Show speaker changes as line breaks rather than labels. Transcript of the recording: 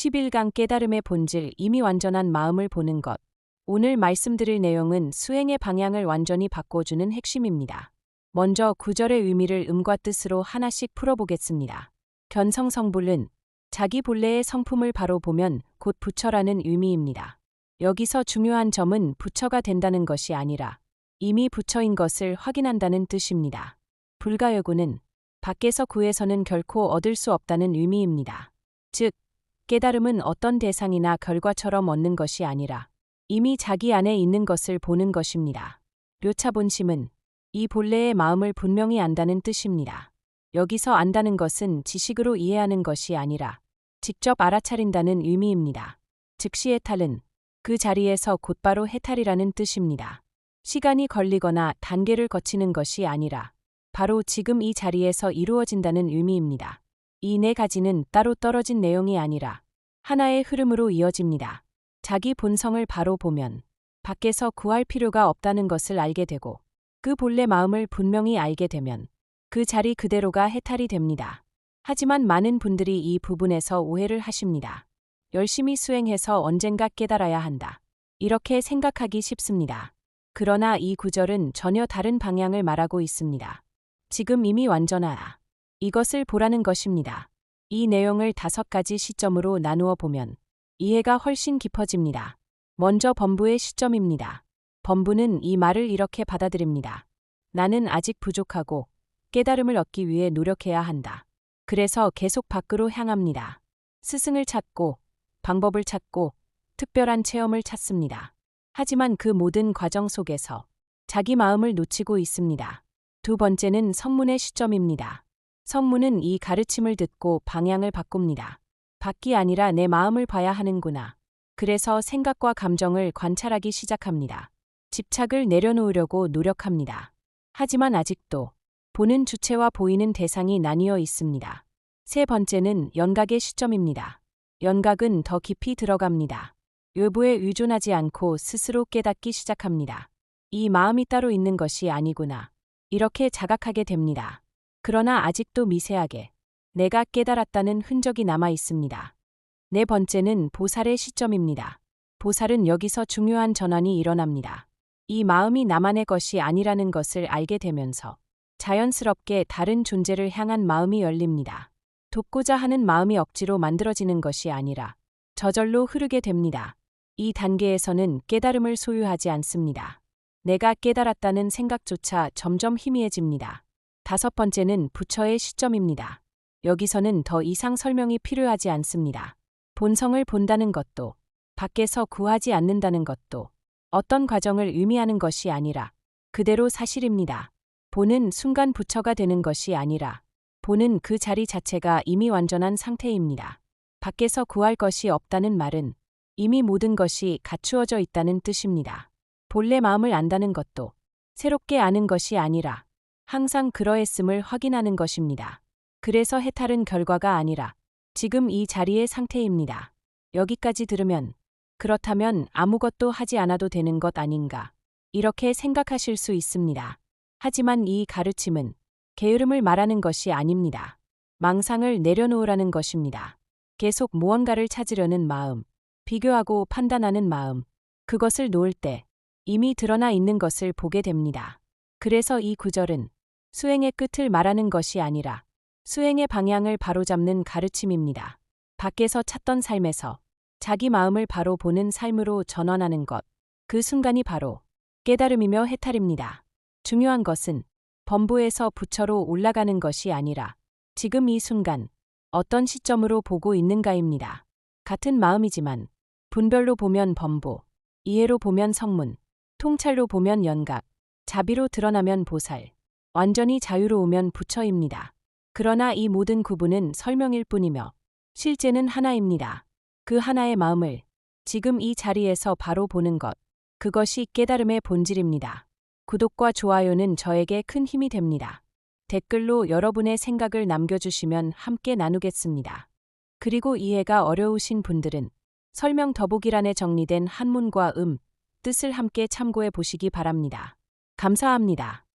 11강 깨달음의 본질, 이미 완전한 마음을 보는 것. 오늘 말씀드릴 내용은 수행의 방향을 완전히 바꿔주는 핵심입니다. 먼저 구절의 의미를 음과 뜻으로 하나씩 풀어보겠습니다. 견성성불은 자기 본래의 성품을 바로 보면 곧 부처라는 의미입니다. 여기서 중요한 점은 부처가 된다는 것이 아니라 이미 부처인 것을 확인한다는 뜻입니다. 불가여구는 밖에서 구해서는 결코 얻을 수 없다는 의미입니다. 즉, 깨달음은 어떤 대상이나 결과처럼 얻는 것이 아니라 이미 자기 안에 있는 것을 보는 것입니다. 묘차본심은 이 본래의 마음을 분명히 안다는 뜻입니다. 여기서 안다는 것은 지식으로 이해하는 것이 아니라 직접 알아차린다는 의미입니다. 즉시 해탈은 그 자리에서 곧바로 해탈이라는 뜻입니다. 시간이 걸리거나 단계를 거치는 것이 아니라 바로 지금 이 자리에서 이루어진다는 의미입니다. 이 네 가지는 따로 떨어진 내용이 아니라 하나의 흐름으로 이어집니다. 자기 본성을 바로 보면 밖에서 구할 필요가 없다는 것을 알게 되고 그 본래 마음을 분명히 알게 되면 그 자리 그대로가 해탈이 됩니다. 하지만 많은 분들이 이 부분에서 오해를 하십니다. 열심히 수행해서 언젠가 깨달아야 한다. 이렇게 생각하기 쉽습니다. 그러나 이 구절은 전혀 다른 방향을 말하고 있습니다. 지금 이미 완전하다. 이것을 보라는 것입니다. 이 내용을 5가지 시점으로 나누어 보면 이해가 훨씬 깊어집니다. 먼저 범부의 시점입니다. 범부는 이 말을 이렇게 받아들입니다. 나는 아직 부족하고 깨달음을 얻기 위해 노력해야 한다. 그래서 계속 밖으로 향합니다. 스승을 찾고 방법을 찾고 특별한 체험을 찾습니다. 하지만 그 모든 과정 속에서 자기 마음을 놓치고 있습니다. 두 번째는 성문의 시점입니다. 성문은 이 가르침을 듣고 방향을 바꿉니다. 밖이 아니라 내 마음을 봐야 하는구나. 그래서 생각과 감정을 관찰하기 시작합니다. 집착을 내려놓으려고 노력합니다. 하지만 아직도 보는 주체와 보이는 대상이 나뉘어 있습니다. 세 번째는 연각의 시점입니다. 연각은 더 깊이 들어갑니다. 외부에 의존하지 않고 스스로 깨닫기 시작합니다. 이 마음이 따로 있는 것이 아니구나. 이렇게 자각하게 됩니다. 그러나 아직도 미세하게 내가 깨달았다는 흔적이 남아 있습니다. 네 번째는 보살의 시점입니다. 보살은 여기서 중요한 전환이 일어납니다. 이 마음이 나만의 것이 아니라는 것을 알게 되면서 자연스럽게 다른 존재를 향한 마음이 열립니다. 돕고자 하는 마음이 억지로 만들어지는 것이 아니라 저절로 흐르게 됩니다. 이 단계에서는 깨달음을 소유하지 않습니다. 내가 깨달았다는 생각조차 점점 희미해집니다. 5번째는 부처의 시점입니다. 여기서는 더 이상 설명이 필요하지 않습니다. 본성을 본다는 것도, 밖에서 구하지 않는다는 것도 어떤 과정을 의미하는 것이 아니라 그대로 사실입니다. 보는 순간 부처가 되는 것이 아니라 보는 그 자리 자체가 이미 완전한 상태입니다. 밖에서 구할 것이 없다는 말은 이미 모든 것이 갖추어져 있다는 뜻입니다. 본래 마음을 안다는 것도 새롭게 아는 것이 아니라 항상 그러했음을 확인하는 것입니다. 그래서 해탈은 결과가 아니라 지금 이 자리의 상태입니다. 여기까지 들으면 그렇다면 아무것도 하지 않아도 되는 것 아닌가? 이렇게 생각하실 수 있습니다. 하지만 이 가르침은 게으름을 말하는 것이 아닙니다. 망상을 내려놓으라는 것입니다. 계속 무언가를 찾으려는 마음, 비교하고 판단하는 마음, 그것을 놓을 때 이미 드러나 있는 것을 보게 됩니다. 그래서 이 구절은 수행의 끝을 말하는 것이 아니라 수행의 방향을 바로잡는 가르침입니다. 밖에서 찾던 삶에서 자기 마음을 바로 보는 삶으로 전환하는 것, 그 순간이 바로 깨달음이며 해탈입니다. 중요한 것은 범부에서 부처로 올라가는 것이 아니라 지금 이 순간 어떤 시점으로 보고 있는가입니다. 같은 마음이지만 분별로 보면 범부, 이해로 보면 성문, 통찰로 보면 연각, 자비로 드러나면 보살, 완전히 자유로우면 부처입니다. 그러나 이 모든 구분은 설명일 뿐이며 실제는 하나입니다. 그 하나의 마음을 지금 이 자리에서 바로 보는 것, 그것이 깨달음의 본질입니다. 구독과 좋아요는 저에게 큰 힘이 됩니다. 댓글로 여러분의 생각을 남겨주시면 함께 나누겠습니다. 그리고 이해가 어려우신 분들은 설명 더보기란에 정리된 한문과 뜻을 함께 참고해 보시기 바랍니다. 감사합니다.